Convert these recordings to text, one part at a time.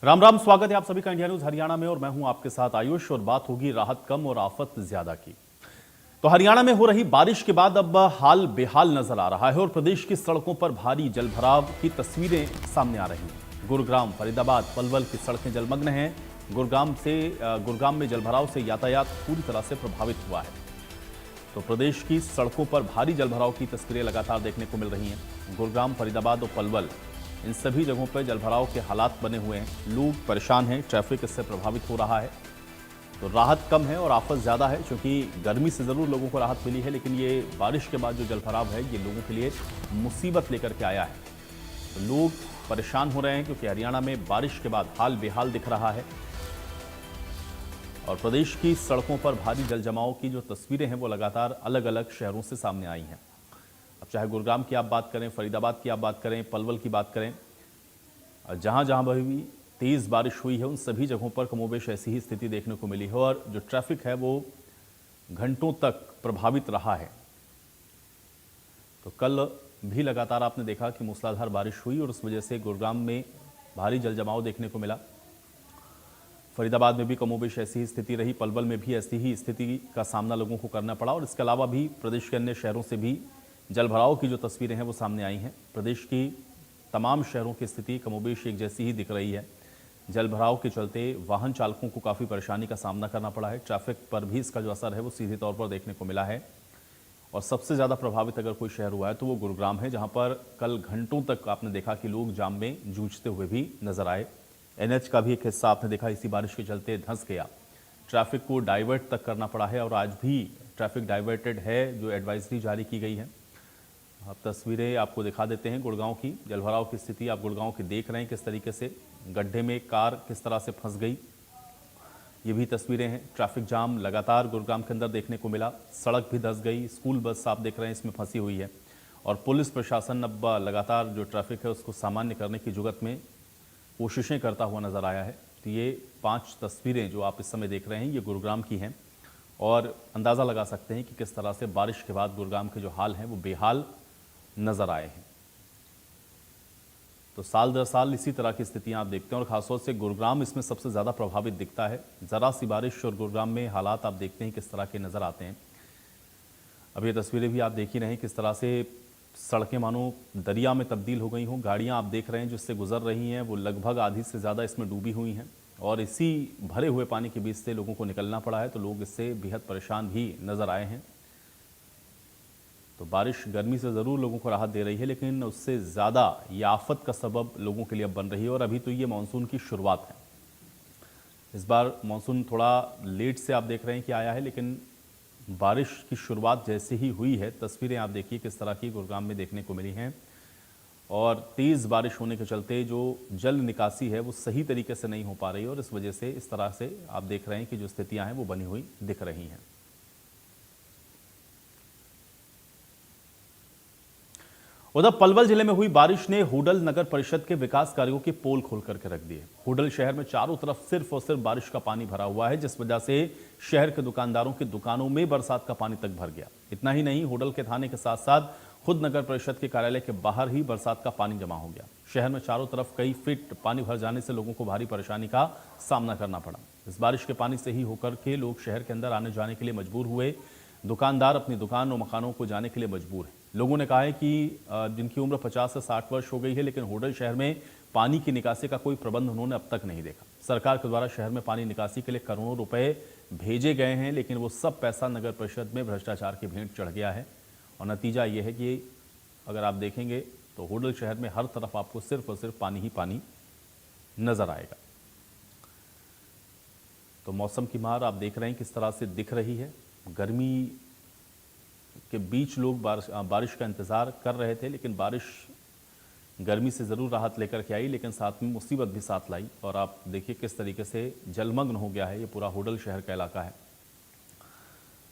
राम राम, स्वागत है आप सभी का इंडिया न्यूज हरियाणा में और मैं हूं आपके साथ आयुष। और बात होगी राहत कम और आफत ज्यादा की। तो हरियाणा में हो रही बारिश के बाद अब हाल बेहाल नजर आ रहा है और प्रदेश की सड़कों पर भारी जलभराव की तस्वीरें सामने आ रही हैं। गुरुग्राम, फरीदाबाद, पलवल की सड़कें जलमग्न हैं। गुरुग्राम में जलभराव से यातायात पूरी तरह से प्रभावित हुआ है। तो प्रदेश की सड़कों पर भारी जलभराव की तस्वीरें लगातार देखने को मिल रही हैं। गुरुग्राम, फरीदाबाद और पलवल, इन सभी जगहों पर जलभराव के हालात बने हुए हैं। लोग परेशान हैं, ट्रैफिक इससे प्रभावित हो रहा है। तो राहत कम है और आफत ज़्यादा है, क्योंकि गर्मी से ज़रूर लोगों को राहत मिली है, लेकिन ये बारिश के बाद जो जलभराव है ये लोगों के लिए मुसीबत लेकर के आया है। तो लोग परेशान हो रहे हैं क्योंकि हरियाणा में बारिश के बाद हाल बेहाल दिख रहा है और प्रदेश की सड़कों पर भारी जल जमाव की जो तस्वीरें हैं वो लगातार अलग अलग शहरों से सामने आई हैं। अब चाहे गुरुग्राम की आप बात करें, फरीदाबाद की आप बात करें, पलवल की बात करें, जहां जहां भी तेज़ बारिश हुई है उन सभी जगहों पर कमोबेश ऐसी ही स्थिति देखने को मिली है और जो ट्रैफिक है वो घंटों तक प्रभावित रहा है। तो कल भी लगातार आपने देखा कि मूसलाधार बारिश हुई और उस वजह से गुरुग्राम में भारी जल जमाव देखने को मिला। फरीदाबाद में भी कमोबेश ऐसी ही स्थिति रही, पलवल में भी ऐसी ही स्थिति का सामना लोगों को करना पड़ा और इसके अलावा भी प्रदेश के अन्य शहरों से भी जलभराव की जो तस्वीरें हैं वो सामने आई हैं। प्रदेश की तमाम शहरों की स्थिति कमोबेश एक जैसी ही दिख रही है। जलभराव के चलते वाहन चालकों को काफ़ी परेशानी का सामना करना पड़ा है। ट्रैफिक पर भी इसका जो असर है वो सीधे तौर पर देखने को मिला है और सबसे ज़्यादा प्रभावित अगर कोई शहर हुआ है तो वो गुरुग्राम है, जहाँ पर कल घंटों तक आपने देखा कि लोग जाम में जूझते हुए भी नजर आए। एनएच का भी एक हिस्सा आपने देखा इसी बारिश के चलते धंस गया। ट्रैफिक को डाइवर्ट तक करना पड़ा है और आज भी ट्रैफिक डाइवर्टेड है, जो एडवाइजरी जारी की गई है। अब तस्वीरें आपको दिखा देते हैं गुड़गांव की। जलभराव की स्थिति आप गुड़गांव की देख रहे हैं, किस तरीके से गड्ढे में कार किस तरह से फंस गई, ये भी तस्वीरें हैं। ट्रैफिक जाम लगातार गुड़गांव के अंदर देखने को मिला, सड़क भी धंस गई। स्कूल बस आप देख रहे हैं इसमें फंसी हुई है और पुलिस प्रशासन अब लगातार जो ट्रैफिक है उसको सामान्य करने की जुगत में कोशिशें करता हुआ नजर आया है। तो ये 5 तस्वीरें जो आप इस समय देख रहे हैं ये गुरुग्राम की हैं और अंदाज़ा लगा सकते हैं कि किस तरह से बारिश के बाद गुरुग्राम के जो हाल हैं वो बेहाल नजर आए हैं। तो साल दर साल इसी तरह की स्थितियां आप देखते हैं और खासतौर से गुरुग्राम इसमें सबसे ज़्यादा प्रभावित दिखता है। ज़रा सी बारिश और गुरुग्राम में हालात आप देखते हैं किस तरह के नज़र आते हैं। अब ये तस्वीरें भी आप देख ही रहे हैं किस तरह से सड़कें मानो दरिया में तब्दील हो गई हों। गाड़ियां आप देख रहे हैं जिससे गुजर रही हैं वो लगभग आधी से ज़्यादा इसमें डूबी हुई हैं और इसी भरे हुए पानी के बीच से लोगों को निकलना पड़ा है। तो लोग इससे बेहद परेशान भी नज़र आए हैं। तो बारिश गर्मी से ज़रूर लोगों को राहत दे रही है, लेकिन उससे ज़्यादा ये आफत का सबब लोगों के लिए अब बन रही है और अभी तो ये मानसून की शुरुआत है। इस बार मानसून थोड़ा लेट से आप देख रहे हैं कि आया है, लेकिन बारिश की शुरुआत जैसे ही हुई है, तस्वीरें आप देखिए किस तरह की गुरुग्राम में देखने को मिली हैं और तेज़ बारिश होने के चलते जो जल निकासी है वो सही तरीके से नहीं हो पा रही और इस वजह से इस तरह से आप देख रहे हैं कि जो स्थितियाँ हैं वो बनी हुई दिख रही हैं। उधर पलवल जिले में हुई बारिश ने होडल नगर परिषद के विकास कार्यों के पोल खोल करके रख दिए। होडल शहर में चारों तरफ सिर्फ और सिर्फ बारिश का पानी भरा हुआ है, जिस वजह से शहर के दुकानदारों की दुकानों में बरसात का पानी तक भर गया। इतना ही नहीं, होडल के थाने के साथ साथ खुद नगर परिषद के कार्यालय के बाहर ही बरसात का पानी जमा हो गया। शहर में चारों तरफ कई फीट पानी भर जाने से लोगों को भारी परेशानी का सामना करना पड़ा। इस बारिश के पानी से ही होकर के लोग शहर के अंदर आने जाने के लिए मजबूर हुए। दुकानदार अपनी दुकान और मकानों को जाने के लिए मजबूर हैं। लोगों ने कहा है कि जिनकी उम्र 50 से 60 वर्ष हो गई है, लेकिन होडल शहर में पानी की निकासी का कोई प्रबंध उन्होंने अब तक नहीं देखा। सरकार के द्वारा शहर में पानी निकासी के लिए करोड़ों रुपए भेजे गए हैं, लेकिन वो सब पैसा नगर परिषद में भ्रष्टाचार की भेंट चढ़ गया है और नतीजा ये है कि अगर आप देखेंगे तो होडल शहर में हर तरफ आपको सिर्फ और सिर्फ पानी ही पानी नजर आएगा। तो मौसम की मार आप देख रहे हैं किस तरह से दिख रही है। गर्मी के बीच लोग बारिश का इंतज़ार कर रहे थे, लेकिन बारिश गर्मी से ज़रूर राहत लेकर के आई, लेकिन साथ में मुसीबत भी साथ लाई। और आप देखिए किस तरीके से जलमग्न हो गया है ये पूरा होडल शहर का इलाका है।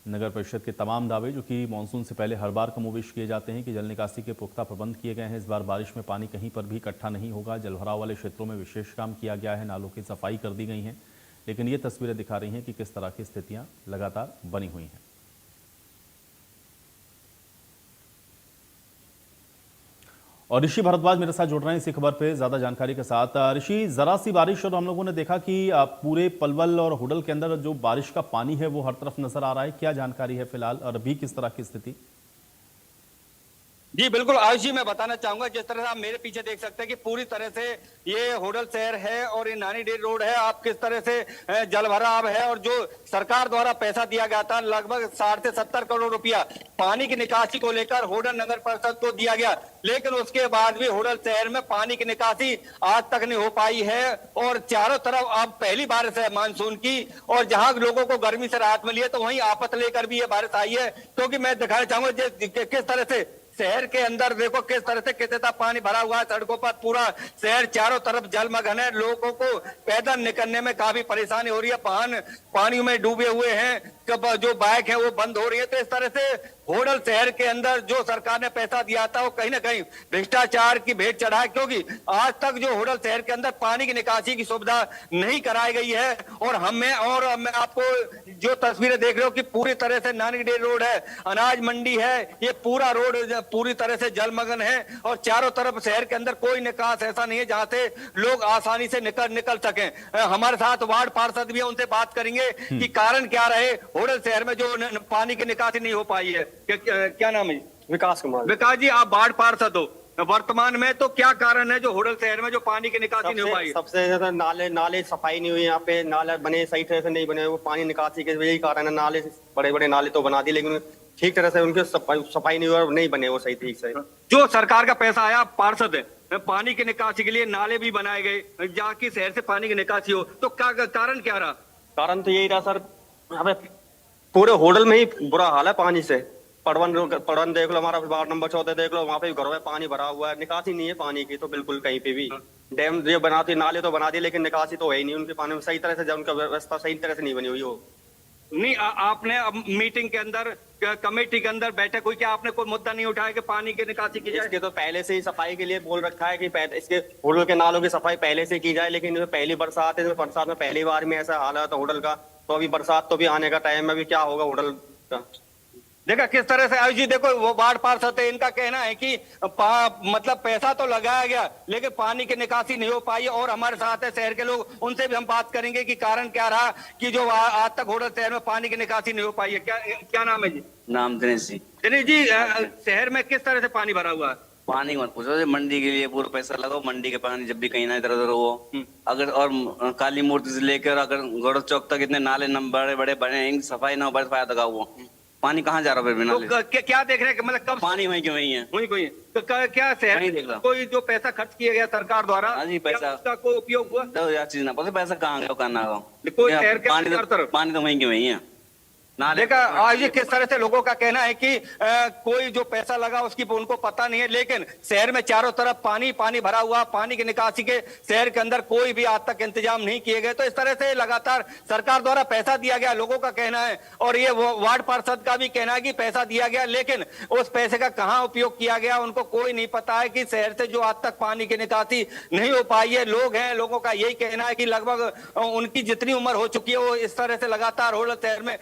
नगर परिषद के तमाम दावे जो कि मानसून से पहले हर बार कमोबेश किए जाते हैं कि जल निकासी के पुख्ता प्रबंध किए गए हैं, इस बार बारिश में पानी कहीं पर भी इकट्ठा नहीं होगा। जलभराव वाले क्षेत्रों में विशेष काम किया गया है, नालों की सफाई कर दी गई हैं, लेकिन ये तस्वीरें दिखा रही हैं कि किस तरह की स्थितियाँ लगातार बनी हुई हैं। और ऋषि भारद्वाज मेरे साथ जुड़ रहे हैं इसी खबर पे ज्यादा जानकारी के साथ। ऋषि, जरा सी बारिश और हम लोगों ने देखा कि पूरे पलवल और हुडल के अंदर जो बारिश का पानी है वो हर तरफ नजर आ रहा है। क्या जानकारी है फिलहाल और अभी किस तरह की स्थिति? जी बिल्कुल आयुष जी, मैं बताना चाहूंगा, जिस तरह से आप मेरे पीछे देख सकते हैं कि पूरी तरह से ये होडल शहर है और ये नानी डेर रोड है। आप किस तरह से जलभराव है और जो सरकार द्वारा पैसा दिया गया था लगभग 60 से 70 करोड़ रुपया पानी की निकासी को लेकर होडल नगर परिषद को दिया गया, लेकिन उसके बाद भी होडल शहर में पानी की निकासी आज तक नहीं हो पाई है। और चारों तरफ अब पहली बारिश है मानसून की, और जहां लोगों को गर्मी से राहत मिली है तो वहीं आफत लेकर भी ये बारिश आई है। क्योंकि मैं दिखाना चाहूंगा किस तरह से शहर के अंदर देखो किस तरह से कितना पानी भरा हुआ है सड़कों पर। पूरा शहर चारों तरफ जलमग्न है, लोगों को पैदल निकलने में काफी परेशानी हो रही है, वाहन पानियों में डूबे हुए हैं, जो बाइक है वो बंद हो रही है। तो इस तरह से होडल शहर के अंदर जो सरकार ने पैसा दिया था वो कहीं ना कहीं भ्रष्टाचार की भेंट चढ़ा है, क्योंकि आज तक जो होडल शहर के अंदर पानी की निकासी की सुविधा नहीं कराई गई है। और मैं आपको जो तस्वीरें देख रहे हो कि पूरी तरह से नानी डेर रोड है, अनाज मंडी है, ये पूरा रोड पूरी तरह से जलमग्न है और चारों तरफ शहर के अंदर कोई निकास ऐसा नहीं है जहां से लोग आसानी से निकल सकें। हमारे साथ वार्ड पार्षद भी है, उनसे बात करेंगे कि कारण क्या रहे होडल शहर में जो पानी की निकासी नहीं हो पाई है। क्या नाम है? विकास कुमार। विकास जी, आप वार्ड पार्षद हो वर्तमान में, तो क्या कारण है जो होडल शहर में जो पानी की निकासी नहीं हो पाई? सबसे ज्यादा नाले सफाई नहीं हुई, यहाँ पे नाले बने सही तरह से नहीं बने, वो पानी निकासी के यही कारण है। नाले बड़े बड़े नाले तो बना दिए लेकिन ठीक तरह से उनके सफाई नहीं हुई और नहीं बने वो सही ठीक से। जो सरकार का पैसा आया, पार्षद है, पानी की निकासी के लिए नाले भी बनाए गए जाकि शहर से पानी की निकासी हो, तो क्या कारण क्या रहा? कारण तो यही रहा सर, हमें पूरे होडल में ही बुरा हाल है पानी से। पड़वन देख लो, हमारा वार्ड नंबर 14 देख लो, वहाँ पे घरों में पानी भरा हुआ है, निकासी नहीं है पानी की तो बिल्कुल कहीं पे भी। डैम जो बनाते नाले तो बना दिए लेकिन निकासी तो है ही नहीं उनके पानी में सही तरह से, जब उनका व्यवस्था सही तरह से नहीं बनी हुई हो। नहीं, आपने अब मीटिंग के अंदर कमेटी के अंदर बैठक हुई, क्या आपने कोई मुद्दा नहीं उठाया कि पानी की निकासी की जाए? इसके तो पहले से ही सफाई के लिए बोल रखा है कि इसके होडल के नालों की सफाई पहले से की जाए, लेकिन पहली बरसात है, बरसात में पहली बार में ऐसा हाल है तो होडल का, तो अभी बरसात तो भी आने का टाइम है, अभी क्या होगा होडल का। देखा किस तरह से आयुष जी, देखो वो वार्ड पार्षद है, इनका कहना है कि मतलब पैसा तो लगाया गया लेकिन पानी की निकासी नहीं हो पाई। और हमारे साथ है शहर के लोग, उनसे भी हम बात करेंगे कि कारण क्या रहा कि जो आज तक होडल शहर में पानी की निकासी नहीं हो पाई है। क्या नाम है जी? नाम दिनेश जी। दिनेश जी, शहर में किस तरह से पानी भरा हुआ है? पानी मत पूछो, मंडी के लिए पूरा पैसा लगाओ, मंडी के पानी जब भी कहीं ना इधर उधर हो, अगर और काली मूर्ति से लेकर अगर गौरव चौक तक इतने नाले बड़े बड़े बने, इनकी सफाई ना हो पाए फायदा का वो पानी कहाँ जा रहा है बिना? तो क्या देख रहे हैं, मतलब कब पानी वहीं क्यों वहीं है? वही कोई तो क्या शहर कोई जो पैसा खर्च किया गया सरकार द्वारा, हाँ जी, पैसा उसका कोई उपयोग हुआ? तो यार चीज ना पता पैसा कहाँ गया कहाँ ना गया, कोई शहर के पानी तो वहीं क्यों वहीं है ना। देखा आज ये किस तरह से लोगों का कहना है कि कोई जो पैसा लगा उसकी उनको पता नहीं है, लेकिन शहर में चारों तरफ पानी पानी भरा हुआ, पानी की निकासी के शहर के अंदर कोई भी आज तक इंतजाम नहीं किए गए। तो इस तरह से लगातार सरकार द्वारा पैसा दिया गया, लोगों का कहना है, और ये वार्ड पार्षद का भी कहना है कि पैसा दिया गया लेकिन उस पैसे का कहाँ उपयोग किया गया उनको कोई नहीं पता है कि शहर से जो आज तक पानी की निकासी नहीं हो पाई है। लोग हैं, लोगों का यही कहना है कि लगभग उनकी जितनी उम्र हो चुकी है वो इस तरह से लगातार होडल शहर में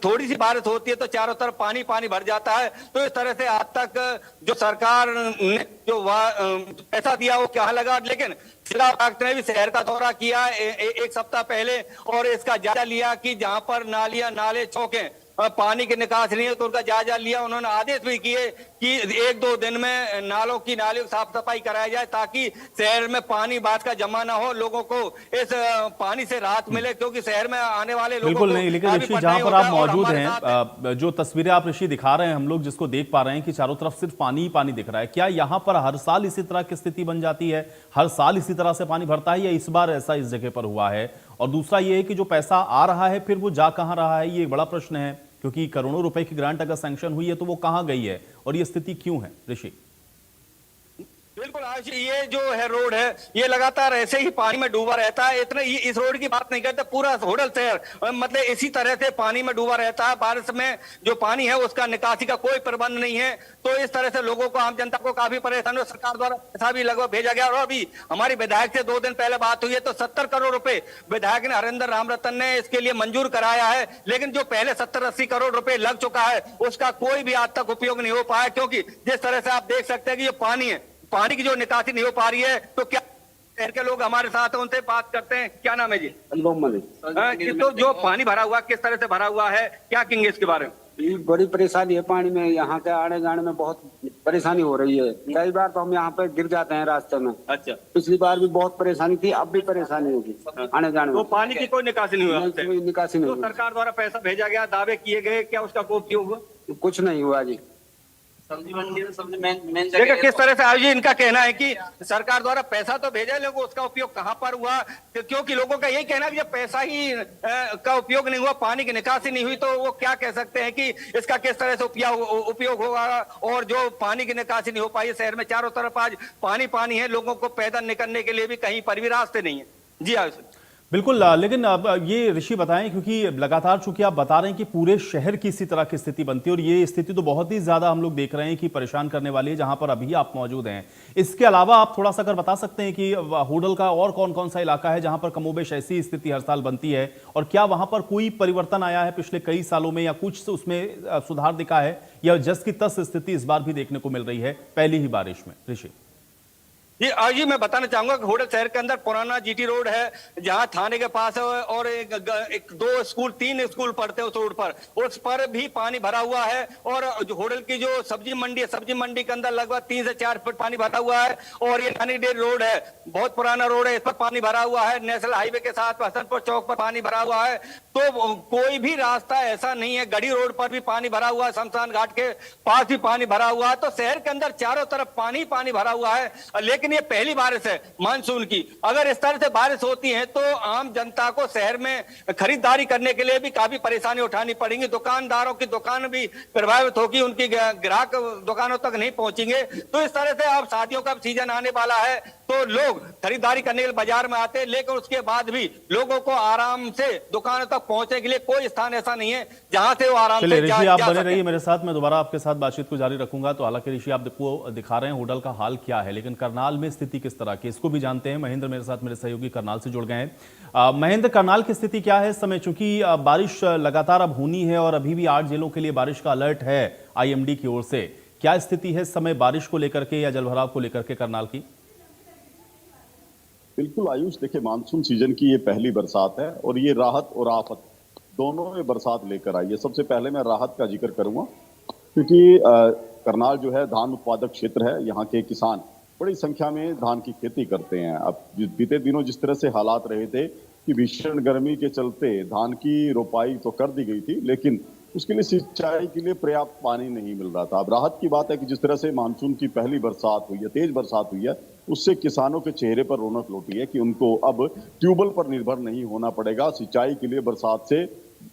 थोड़ी सी बारिश होती है तो चारों तरफ पानी पानी भर जाता है। तो इस तरह से आज तक जो सरकार ने जो पैसा दिया वो क्या लगा, लेकिन जिला आयुक्त ने भी शहर का दौरा किया एक सप्ताह पहले और इसका जायजा लिया कि जहां पर नालियां नाले चौके पानी की निकासी नहीं है तो उनका जायजा लिया। उन्होंने आदेश भी किए कि 1-2 दिन में नालों की साफ सफाई कराई जाए ताकि शहर में पानी बात का जमा ना हो, लोगों को इस पानी से राहत मिले, क्योंकि शहर में आने वाले लोगों बिल्कुल को नहीं। लेकिन ऋषि, जहां पर आप मौजूद हैं, जो तस्वीरें आप ऋषि दिखा रहे हैं, हम लोग जिसको देख पा रहे हैं कि चारों तरफ सिर्फ पानी ही पानी दिख रहा है, क्या यहाँ पर हर साल इसी तरह की स्थिति बन जाती है, हर साल इसी तरह से पानी भरता है, या इस बार ऐसा इस जगह पर हुआ है? और दूसरा ये है कि जो पैसा आ रहा है फिर वो जा कहाँ रहा है, ये एक बड़ा प्रश्न है, क्योंकि करोड़ों रुपए की ग्रांट अगर सैंक्शन हुई है तो वो कहां गई है और ये स्थिति क्यों है? ऋषि, बिल्कुल आज ये जो है रोड है ये लगातार ऐसे ही पानी में डूबा रहता है। इतने इस रोड की बात नहीं करते, पूरा होडल शहर मतलब इसी तरह से पानी में डूबा रहता है। बारिश में जो पानी है उसका निकासी का कोई प्रबंध नहीं है, तो इस तरह से लोगों को, आम जनता को काफी परेशानी हो। सरकार द्वारा पैसा भी लगभग भेजा गया और अभी हमारी विधायक से 2 दिन पहले बात हुई है तो 70 करोड़ रुपए विधायक ने हरेंद्र रामरतन ने इसके लिए मंजूर कराया है, लेकिन जो पहले 70-80 करोड़ रुपए लग चुका है उसका कोई भी आज तक उपयोग नहीं हो पाया, क्योंकि जिस तरह से आप देख सकते हैं कि ये पानी की जो निकासी नहीं हो पा रही है, तो क्या शहर के लोग हमारे साथ हैं, उनसे बात करते हैं। क्या नाम है जी? तो जो पानी भरा हुआ किस तरह से भरा हुआ है, क्या कहेंगे इसके बारे में? ये बड़ी परेशानी है पानी में, यहाँ के आने जाने में बहुत परेशानी हो रही है। कई बार तो हम यहाँ पे गिर जाते हैं रास्ते में। अच्छा, पिछली बार भी बहुत परेशानी थी, अब भी परेशानी होगी आने जाने तो में। पानी की कोई निकासी नहीं हुआ? कोई निकासी नहीं तो सरकार द्वारा पैसा भेजा गया, दावे किए गए, क्या उसका कोई उपयोग हुआ? हुई, कुछ नहीं हुआ जी। सब्जी मंडी में सब्जी मेन देखिए किस तरह से आयोजित इनका कहना है कि सरकार द्वारा पैसा तो भेजा है, लेकिन उसका उपयोग कहां पर हुआ, क्योंकि लोगों का यही कहना है कि जब पैसा ही का उपयोग नहीं हुआ, पानी की निकासी नहीं हुई, तो वो क्या कह सकते हैं कि इसका किस तरह से उपयोग होगा। और जो पानी की निकासी नहीं हो पाई, शहर में चारों तरफ आज पानी पानी है, लोगों को पैदल निकलने के लिए भी कहीं पर भी रास्ते नहीं है। जी आयुष बिल्कुल, लेकिन अब ये ऋषि बताएं, क्योंकि लगातार चूंकि आप बता रहे हैं कि पूरे शहर की इसी तरह की स्थिति बनती है और ये स्थिति तो बहुत ही ज्यादा हम लोग देख रहे हैं कि परेशान करने वाली है, जहां पर अभी आप मौजूद हैं। इसके अलावा आप थोड़ा सा अगर बता सकते हैं कि होडल का और कौन कौन सा इलाका है जहां पर कमोबेश ऐसी स्थिति हर साल बनती है, और क्या वहां पर कोई परिवर्तन आया है पिछले कई सालों में, या कुछ उसमें सुधार दिखा है, या जस की तस स्थिति इस बार भी देखने को मिल रही है पहली ही बारिश में? ऋषि जी, आज ही मैं बताना चाहूंगा कि होडल शहर के अंदर पुराना जीटी रोड है, जहां थाने के पास है, और एक दो स्कूल, 3 स्कूल पढ़ते हैं उस रोड पर, उस पर भी पानी भरा हुआ है। और जो होडल की जो सब्जी मंडी है, सब्जी मंडी के अंदर लगभग 3 से 4 फुट पानी भरा हुआ है। और ये नानी डेर रोड है, बहुत पुराना रोड है, इस पर पानी भरा हुआ है। नेशनल हाईवे के साथ हसनपुर चौक पर पानी भरा हुआ है। तो कोई भी रास्ता ऐसा नहीं है, गढ़ी रोड पर भी पानी भरा हुआ है, शमशान घाट के पास भी पानी भरा हुआ है। तो शहर के अंदर चारों तरफ पानी पानी भरा हुआ है। लेकिन ये पहली बारिश है मानसून की। अगर इस तरह से बारिश होती है तो आम जनता को शहर में खरीदारी करने के लिए भी काफी परेशानी उठानी पड़ेगी। दुकानदारों की दुकान भी प्रभावित होगी, उनकी ग्राहक दुकानों तक नहीं पहुंचेंगे। तो इस तरह से अब शादियों का सीजन आने वाला है, तो लोग खरीदारी करने के लिए बाजार में आते हैं, लेकिन उसके बाद भी लोगों को आराम से दुकानों तक पहुंचने के लिए कोई स्थान ऐसा नहीं है जहां से वो आराम से ऋषि आप बने रहिए मेरे साथ, मैं दोबारा आपके साथ बातचीत को जारी रखूंगा। तो हालांकि ऋषि आपको दिखा रहे हैं होडल का हाल क्या है, लेकिन करनाल में स्थिति किस तरह की, इसको भी जानते हैं। महेंद्र मेरे साथ, मेरे सहयोगी करनाल से जुड़ गए हैं। महेंद्र, करनाल की स्थिति क्या है इस समय, चूंकि बारिश लगातार अब होनी है और अभी भी 8 जिलों के लिए बारिश का अलर्ट है IMD की ओर से, क्या स्थिति है इस समय बारिश को लेकर के या जलभराव को लेकर के करनाल की? बिल्कुल आयुष, देखिए मानसून सीजन की ये पहली बरसात है और ये राहत और आफत दोनों में बरसात लेकर आई है। सबसे पहले मैं राहत का जिक्र करूंगा, क्योंकि करनाल जो है धान उत्पादक क्षेत्र है। यहाँ के किसान बड़ी संख्या में धान की खेती करते हैं। अब बीते दिनों जिस तरह से हालात रहे थे कि भीषण गर्मी के चलते धान की रोपाई तो कर दी गई थी, लेकिन उसके लिए सिंचाई के लिए पर्याप्त पानी नहीं मिल रहा था। अब राहत की बात है कि जिस तरह से मानसून की पहली बरसात हुई है, तेज बरसात हुई है, उससे किसानों के चेहरे पर रौनक लौटी है कि उनको अब ट्यूबवेल पर निर्भर नहीं होना पड़ेगा। सिंचाई के लिए बरसात से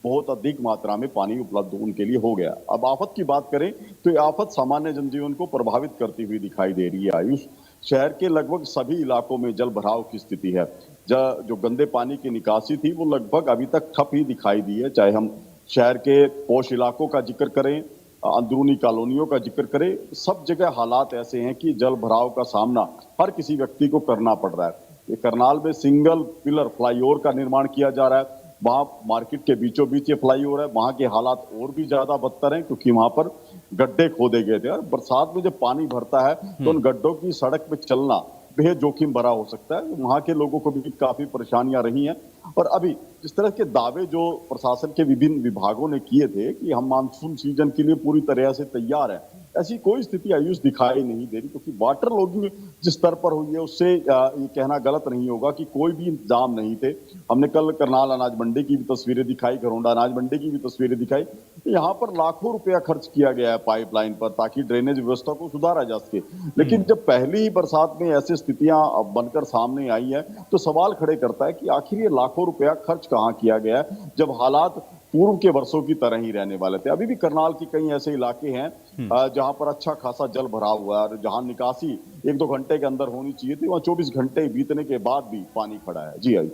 बहुत अधिक मात्रा में पानी उपलब्ध उनके लिए हो गया। अब आफत की बात करें तो ये आफत सामान्य जनजीवन को प्रभावित करती हुई दिखाई दे रही है आयुष। शहर के लगभग सभी इलाकों में जल भराव की स्थिति है। जो गंदे पानी की निकासी थी वो लगभग अभी तक ठप ही दिखाई दी है। चाहे हम शहर के पोश इलाकों का जिक्र करें, अंदरूनी कॉलोनियों का जिक्र करें, सब जगह हालात ऐसे हैं कि जल भराव का सामना हर किसी व्यक्ति को करना पड़ रहा है। ये करनाल में सिंगल पिलर फ्लाईओवर का निर्माण किया जा रहा है। वहां मार्केट के बीचों बीच ये फ्लाईओवर है। वहां के हालात और भी ज्यादा बदतर हैं, क्योंकि वहां पर गड्ढे खोदे गए थे। बरसात में जब पानी भरता है तो उन गड्ढों की सड़क पे चलना बेहद जोखिम भरा हो सकता है। वहां के लोगों को भी काफी परेशानियां रही हैं। और अभी जिस तरह के दावे जो प्रशासन के विभिन्न विभागों ने किए थे कि हम मानसून सीजन के लिए पूरी तरह से तैयार हैं, ऐसी कोई स्थिति आयुष दिखाई नहीं दे रही। क्योंकि वाटर लॉगिंग जिस स्तर पर हुई है उससे ये कहना गलत नहीं होगा कि कोई भी इंतजाम नहीं थे। हमने कल करनाल अनाज मंडी की भी तस्वीरें दिखाई, घरोंडा अनाज मंडी की भी तस्वीरें दिखाई। यहाँ पर लाखों रुपया खर्च किया गया है पाइपलाइन पर, ताकि ड्रेनेज व्यवस्था को सुधारा जा सके। लेकिन जब पहली ही बरसात में ऐसी स्थितियां बनकर सामने आई है तो सवाल खड़े करता है कि आखिर ये लाखों रुपया खर्च कहाँ किया गया है, जब हालात पूर्व के वर्षों की तरह ही रहने वाले थे। अभी भी करनाल के कई ऐसे इलाके हैं जहां पर अच्छा खासा जल भराव हुआ है और जहां निकासी 1-2 घंटे के अंदर होनी चाहिए थी, वहां 24 घंटे बीतने के बाद भी पानी खड़ा है। जी आई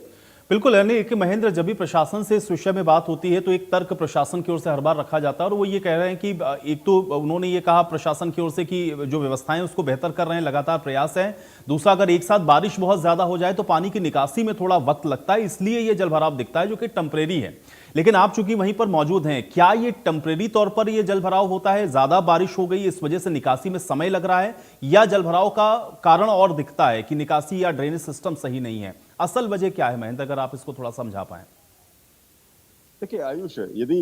बिल्कुल, यानी कि महेंद्र, जब भी प्रशासन से इस विषय में बात होती है तो एक तर्क प्रशासन की ओर से हर बार रखा जाता है और वो ये कह रहे हैं कि एक तो उन्होंने ये कहा प्रशासन की ओर से कि जो व्यवस्थाएं उसको बेहतर कर रहे हैं, लगातार प्रयास है। दूसरा, अगर एक साथ बारिश बहुत ज्यादा हो जाए तो पानी की निकासी में थोड़ा वक्त लगता है, इसलिए ये जलभराव दिखता है जो कि टेम्परेरी है। लेकिन आप चूंकि वहीं पर मौजूद हैं, क्या ये टेम्परेरी तौर पर ये जलभराव होता है, ज्यादा बारिश हो गई इस वजह से निकासी में समय लग रहा है, या जलभराव का कारण और दिखता है कि निकासी या ड्रेनेज सिस्टम सही नहीं है? असल वजह क्या है महेंद्र, अगर आप इसको थोड़ा समझा पाए। देखिए आयुष, यदि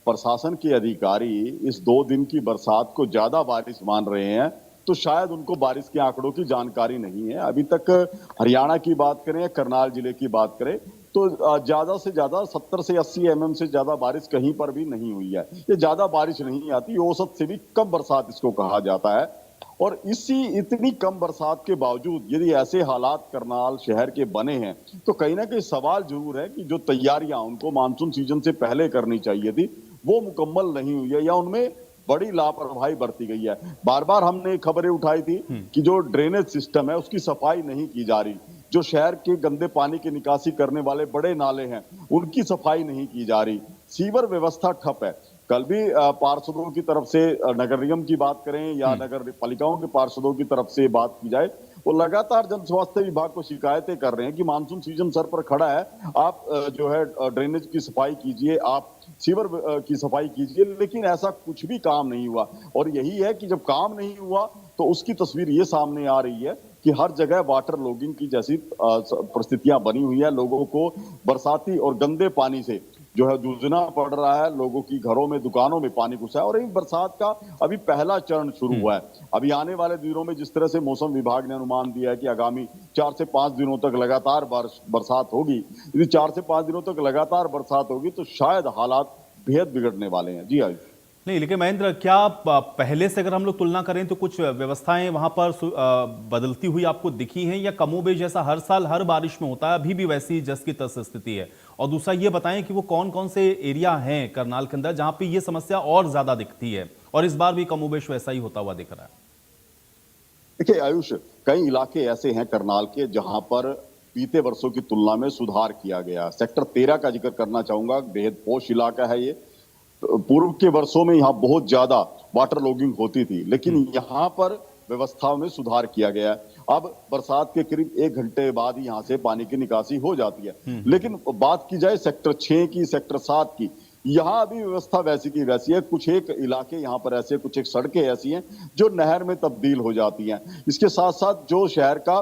प्रशासन के अधिकारी इस 2 दिन की बरसात को ज्यादा बारिश मान रहे हैं तो शायद उनको बारिश के आंकड़ों की जानकारी नहीं है। अभी तक हरियाणा की बात करें या करनाल जिले की बात करें तो ज्यादा से ज्यादा 70 से 80 mm से ज्यादा बारिश कहीं पर भी नहीं हुई है। ये ज्यादा बारिश नहीं आती, औसत से भी कम बरसात इसको कहा जाता है। और इतनी कम बरसात के बावजूद यदि ऐसे हालात करनाल शहर के बने हैं तो कहीं ना कहीं सवाल जरूर है कि जो तैयारियां उनको मानसून सीजन से पहले करनी चाहिए थी वो मुकम्मल नहीं हुई है या उनमें बड़ी लापरवाही बरती गई है। बार बार हमने खबरें उठाई थी कि जो ड्रेनेज सिस्टम है उसकी सफाई नहीं की जा रही, जो शहर के गंदे पानी की निकासी करने वाले बड़े नाले हैं उनकी सफाई नहीं की जा रही, सीवर व्यवस्था ठप है। कल भी पार्षदों की तरफ से नगर निगम की बात करें या नगर पालिकाओं के पार्षदों की तरफ से बात की जाए, वो लगातार जन स्वास्थ्य विभाग को शिकायतें कर रहे हैं कि मानसून सीजन सर पर खड़ा है, आप जो है ड्रेनेज की सफाई कीजिए, आप सीवर की सफाई कीजिए, लेकिन ऐसा कुछ भी काम नहीं हुआ। और यही है कि जब काम नहीं हुआ तो उसकी तस्वीर ये सामने आ रही है कि हर जगह वाटर लॉगिंग की जैसी परिस्थितियां बनी हुई है। लोगों को बरसाती और गंदे पानी से जो है जूझना पड़ रहा है, लोगों की घरों में दुकानों में पानी घुसा है। और इन बरसात का अभी पहला चरण शुरू हुआ है। अभी आने वाले दिनों में जिस तरह से मौसम विभाग ने अनुमान दिया है कि आगामी 4 से 5 दिनों तक लगातार बरसात होगी, यदि 4 से 5 दिनों तक लगातार बरसात होगी तो शायद हालात बेहद बिगड़ने वाले हैं। जी आयुष। नहीं, लेकिन महेंद्र, क्या पहले से अगर हम लोग तुलना करें तो कुछ व्यवस्थाएं वहां पर बदलती हुई आपको दिखी हैं, या कमोबेश जैसा हर साल हर बारिश में होता है अभी भी वैसी जस की तस स्थिति है? और दूसरा ये बताएं कि वो कौन कौन से एरिया हैं करनाल के अंदर जहां पे ये समस्या और ज्यादा दिखती है और इस बार भी कमोबेश वैसा ही होता हुआ दिख रहा है? देखिए आयुष, कई इलाके ऐसे हैं करनाल के जहां पर बीते वर्षों की तुलना में सुधार किया गया। सेक्टर 13 का जिक्र करना चाहूंगा, बेहद पोश इलाका है ये। पूर्व के वर्षों में यहाँ बहुत ज्यादा वाटर लॉगिंग होती थी, लेकिन यहाँ पर व्यवस्थाओं में सुधार किया गया है। अब बरसात के करीब 1 घंटे बाद ही यहाँ से पानी की निकासी हो जाती है। लेकिन बात की जाए सेक्टर 6 की, सेक्टर 7 की, यहाँ अभी व्यवस्था वैसी की वैसी है। कुछ एक इलाके यहाँ पर ऐसे, कुछ एक सड़कें ऐसी हैं जो नहर में तब्दील हो जाती हैं। इसके साथ साथ जो शहर का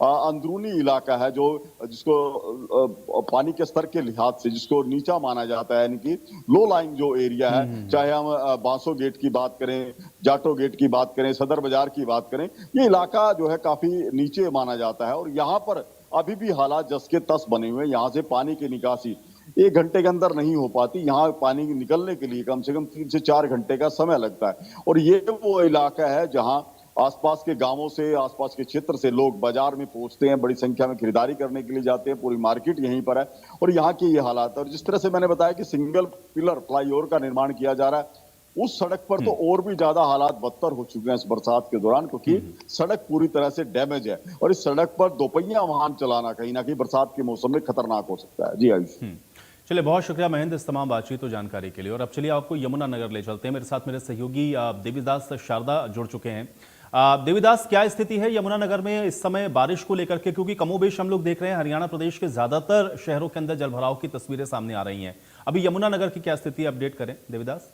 अंदरूनी इलाका है, जो जिसको पानी के स्तर के लिहाज से जिसको नीचा माना जाता है, यानी कि लो लाइंग जो एरिया है, चाहे हम बांसो गेट की बात करें, जाटो गेट की बात करें, सदर बाजार की बात करें, ये इलाका जो है काफी नीचे माना जाता है। और यहाँ पर अभी भी हालात जस के तस बने हुए हैं। यहाँ से पानी की निकासी 1 घंटे के अंदर नहीं हो पाती, यहाँ पानी निकलने के लिए कम से कम 3 से 4 घंटे का समय लगता है। और ये वो इलाका है जहाँ आसपास के गांवों से, आसपास के क्षेत्र से लोग बाजार में पहुंचते हैं, बड़ी संख्या में खरीदारी करने के लिए जाते हैं, पूरी मार्केट यहीं पर है। और यहाँ के ये हालात, और जिस तरह से मैंने बताया कि सिंगल पिलर फ्लाईओवर का निर्माण किया जा रहा है, उस सड़क पर तो और भी ज्यादा हालात बदतर हो चुके हैं इस बरसात के दौरान, क्योंकि सड़क पूरी तरह से डैमेज है और इस सड़क पर दोपहिया वाहन चलाना कहीं ना कहीं बरसात के मौसम में खतरनाक हो सकता है। जी आयुष। चलिए, बहुत शुक्रिया महेंद्र इस तमाम बातचीत और जानकारी के लिए। और अब चलिए आपको यमुनानगर ले चलते हैं। मेरे साथ मेरे सहयोगी देवीदास शारदा जुड़ चुके हैं। देवीदास, क्या स्थिति है यमुनानगर में इस समय बारिश को लेकर के? क्योंकि कमोबेश हम लोग देख रहे हैं हरियाणा प्रदेश के ज्यादातर शहरों के अंदर जलभराव की तस्वीरें सामने आ रही हैं। अभी यमुनानगर की क्या स्थिति, अपडेट करें देवीदास।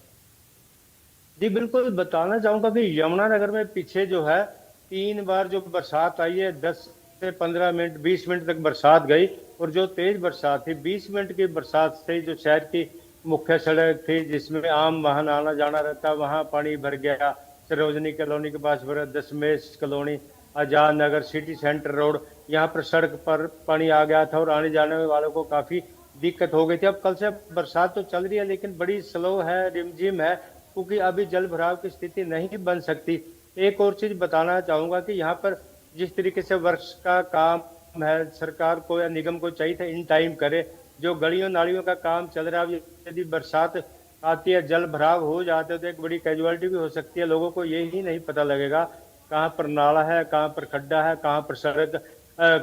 जी बिल्कुल, बताना चाहूंगा कि यमुनानगर में पीछे जो है 3 बार जो बरसात आई है, 10 से 15 मिनट 20 मिनट तक बरसात गई। और जो तेज बरसात थी, 20 मिनट की बरसात से जो शहर की मुख्य सड़क थी जिसमें आम वाहन आना जाना रहता, वहां पानी भर गया। सरोजनी कॉलोनी के पास भरा, दशमेश colony, Azad Nagar, city centre road, यहाँ पर सड़क पर पानी आ गया था और आने जाने वालों को काफी दिक्कत हो गई थी। अब कल से बरसात तो चल रही है लेकिन बड़ी स्लो है, रिमझिम है, क्योंकि अभी जल भराव की स्थिति नहीं बन सकती। एक और चीज बताना चाहूंगा कि यहाँ पर जिस तरीके से वर्ष का काम है, सरकार को या निगम को चाहिए था इन टाइम करे। जो गलियों नालियों का काम चल रहा है, यदि बरसात आती है, जल भराव हो जाते हैं तो एक बड़ी कैजुअलिटी भी हो सकती है। लोगों को ये ही नहीं पता लगेगा कहाँ पर नाला है, कहाँ पर खड्डा है, कहाँ पर सड़क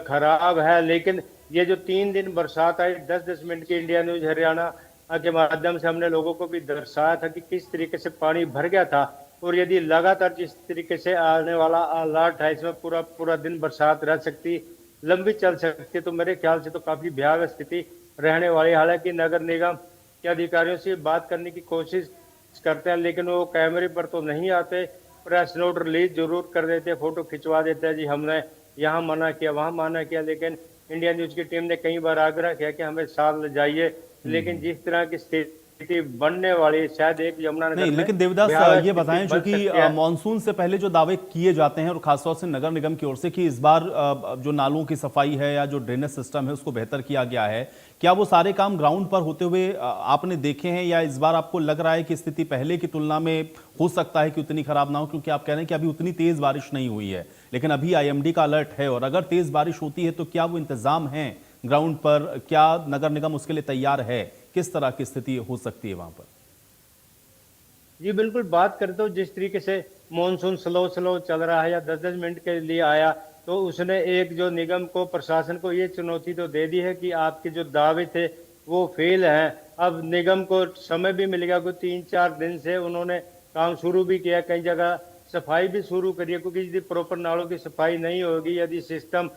खराब है। लेकिन ये जो 3 दिन बरसात आई, 10-10 मिनट की इंडिया न्यूज हरियाणा के माध्यम से हमने लोगों को भी दर्शाया था कि किस तरीके से पानी भर गया था। और यदि लगातार जिस तरीके से आने वाला अलर्ट है, इसमें पूरा पूरा दिन बरसात रह सकती, लंबी चल सकती है, तो मेरे ख्याल से तो काफी भयावह स्थिति रहने वाली। हालांकि नगर निगम के अधिकारियों से बात करने की कोशिश करते हैं, लेकिन वो कैमरे पर तो नहीं आते, प्रेस नोट रिलीज जरूर कर देते, फोटो खिंचवा देते हैं, जी हमने यहाँ मना किया, वहाँ मना किया। लेकिन इंडिया न्यूज की टीम ने कई बार आग्रह किया कि हमें साथ ले जाइए, लेकिन जिस तरह की स्थिति बनने वाली, शायद एक यमुनानगर नहीं, में लेकिन देवदास भयावह ये बताएं, स्थिति जो बन कि सकती है। मानसून से पहले जो दावे किए जाते हैं और खासतौर से नगर निगम की ओर से कि इस बार जो नालों की सफाई है या जो ड्रेनेज सिस्टम है उसको बेहतर किया गया है, क्या वो सारे काम ग्राउंड पर होते हुए आपने देखे हैं, या इस बार आपको लग रहा है कि स्थिति पहले की तुलना में हो सकता है कि उतनी खराब ना हो? क्योंकि आप कह रहे हैं कि अभी उतनी तेज बारिश नहीं हुई है, लेकिन अभी IMD का अलर्ट है, और अगर तेज बारिश होती है तो क्या वो इंतजाम है ग्राउंड पर? क्या नगर निगम उसके लिए तैयार है? किस तरह की स्थिति हो सकती है वहां पर? जी बिल्कुल, बात करते हो जिस तरीके से मॉनसून स्लो चल रहा है या 10-10 मिनट के लिए आया, तो उसने एक जो निगम को, प्रशासन को ये चुनौती तो दे दी है कि आपके जो दावे थे वो फेल हैं। अब निगम को समय भी मिल गया, कोई 3-4 दिन से उन्होंने काम शुरू भी किया, कई जगह सफाई भी शुरू करी है, क्योंकि यदि प्रॉपर नालों की सफाई नहीं होगी, यदि सिस्टम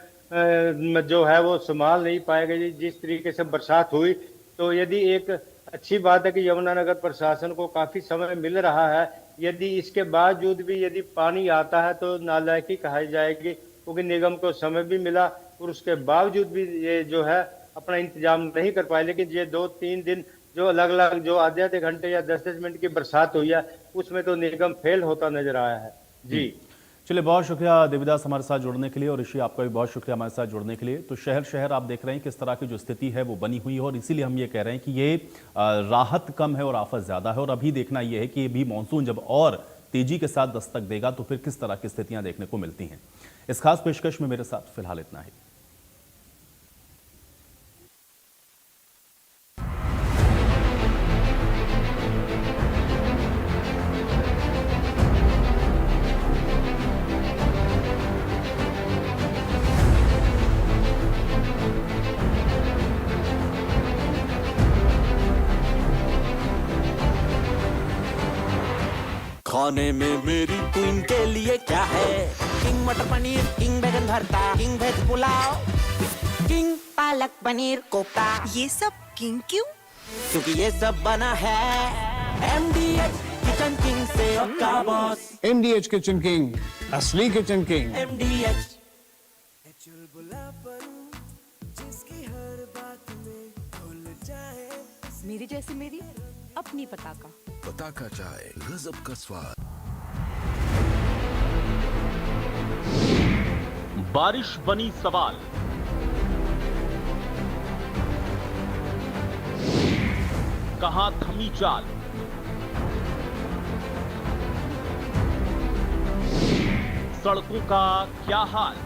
जो है वो संभाल नहीं पाएगा, जिस तरीके से बरसात हुई, तो यदि एक अच्छी बात है कि यमुनानगर प्रशासन को काफी समय मिल रहा है। यदि इसके बावजूद भी यदि पानी आता है तो नालायकी कहाई जाएगी, क्योंकि निगम को समय भी मिला और उसके बावजूद भी ये जो है अपना इंतजाम नहीं कर पाए। लेकिन ये 2-3 दिन जो अलग अलग जो आधे घंटे या 10-10 मिनट की बरसात हुई है, उसमें तो निगम फेल होता नजर आया है। जी चलिए, बहुत शुक्रिया देविदास हमारे साथ जुड़ने के लिए, और ऋषि आपका भी बहुत शुक्रिया हमारे साथ जुड़ने के लिए। तो शहर आप देख रहे हैं किस तरह की जो स्थिति है वो बनी हुई है, और इसीलिए हम ये कह रहे हैं कि ये राहत कम है और आफत ज्यादा है। और अभी देखना ये है कि ये भी मानसून जब और तेजी के साथ दस्तक देगा तो फिर किस तरह की स्थितियां देखने को मिलती हैं। इस खास पेशकश में मेरे साथ फिलहाल इतना ही। खाने में मेरी क्वीन के लिए क्या है? किंग मटर पनीर, किंग बैगन भरता, king veg pulao, king palak paneer kofta. ये सब किंग क्यों? क्योंकि ये सब बना है MDH किचन किंग से आपका बॉस। MDH किचन किंग, असली किचन किंग। MDH मेरी जैसी मेरी अपनी पताका। पताका चाय, गजब का स्वाद। बारिश बनी सवाल, कहां थमी चाल, सड़कों का क्या हाल?